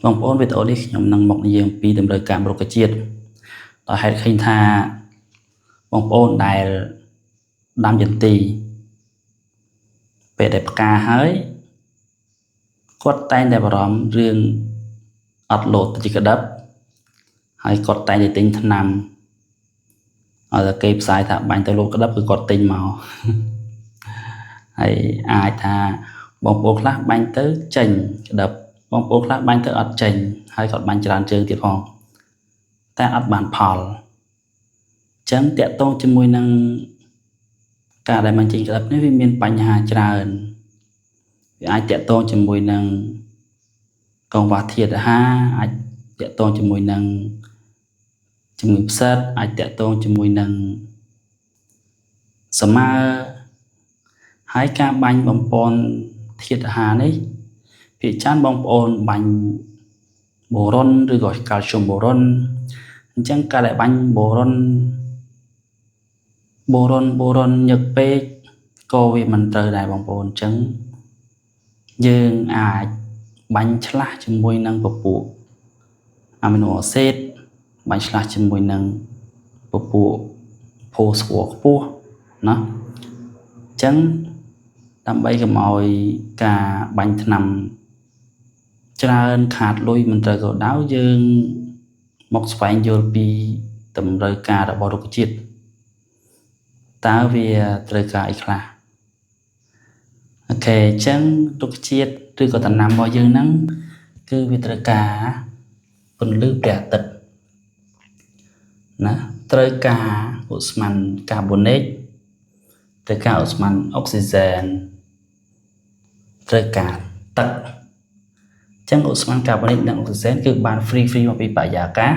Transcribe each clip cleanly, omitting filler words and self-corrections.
បងប្អូនវីដេអូនេះខ្ញុំនឹងមកនិយាយអំពីតម្រូវការរុក្ខជាតិដោយហេតុឃើញថាបងប្អូនដែលដាំយន្ទីពេលដែលផ្កាហើយគាត់តែងតែបារម្ភរឿងអត់លោតទៅជាក្តឹបហើយគាត់តែងតែទិញថ្នាំឲ្យតែគេផ្សាយថាបាញ់ទៅលោតក្តឹបគឺគាត់ទិញមកហើយអាចថាបងប្អូនខ្លះបាញ់ទៅចេញក្តឹបបងប្អូនខ្លះបាញ់ទៅអត់ចេញហើយគាត់បាញ់ច្រើនជើងទៀតផងតែអត់បានផលអញ្ចឹងតាក់ទងជាមួយនឹងការដែលមិនចេញក្តឹបនេះវាមានបញ្ហាច្រើនវាអាចតាក់ទងជាមួយនឹងកង្វះធាតុអាហារអាចតាក់ទងជាមួយនឹងជំងឺផ្សិតអាចតាក់ទងជាមួយនឹងសមើហើយការបាញ់បំពន់ធាតុអាហារនេះភាគច្រើនបងប្អូនបាញ់បូរុនឬក៏កាល់ស្យូមបូរុនអញ្ចឹងការដែលបាញ់បូរុនញឹកពេកក៏វាមិនត្រូវដែរបងប្អូនអញ្ចឹងយើងអាចបាញ់ឆ្លាស់ជាមួយនឹងពពួកអាមីណូអាស៊ីតបាញ់ឆ្លាស់ជាមួយនឹងពពួកផូស្វ័រខ្ពស់ណាអញ្ចឹងដើម្បីកុំឲ្យការបាញ់ថ្នាំច្រើនខាតលុយមិនត្រូវក៏ដោយយើងមកស្វែងយល់ពីតម្រូវការរបស់រុក្ខជាតិតើវាត្រូវការអីខ្លះអូខេអញ្ចឹងរុក្ខជាតិឬក៏ដំណាំរបស់យើងហ្នឹងគឺវាត្រូវការពន្លឺព្រះអាទិត្យណាត្រូវការឧស្ម័នកាបូនិកត្រូវការឧស្ម័នអុកស៊ីហ្សែនត្រូវការទឹកអញ្ចឹងឧស្ម័នកាបូនិកនិងអុកស៊ីហ្សែនគឺបាន free មកពីបរិយាកាស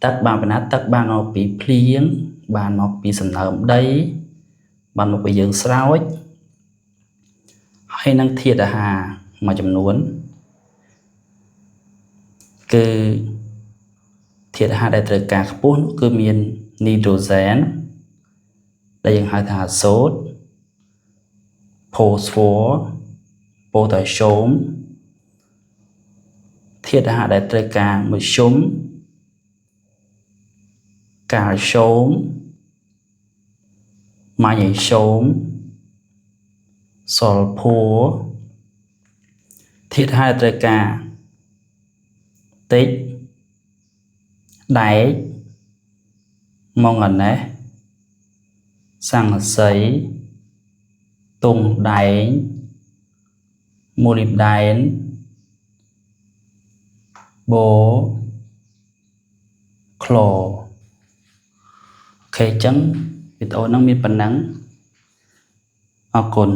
ទឹកបានពីណាទឹកបានមកពីភ្លៀងបានមកពីសំណើមដីបានមកពីយើងស្រោចហើយនឹងធាតុអាហារមួយចំនួនគឺធាតុអាហារដែលត្រូវការខ្ពស់នោះគឺមាននីត្រូហ្សែនដែលយើងហៅថាអាសូតផូស្វ័រប៉ូតាស្យូមធាតុអាហារដែលត្រូវការម៉ាស្យូមកាល់ស្យូមម៉ាញ៉េស្យូមសុលភួរធាតុអាហារត្រូវការតិចដែកម៉ង់ហ្គាណេសស័ង្កសីទុំដែងម៉ូលីបដែនបូក្លូអូខេអញ្ចឹងវីដេអូហ្នឹងមានប៉ុណ្ណឹងអរគុណ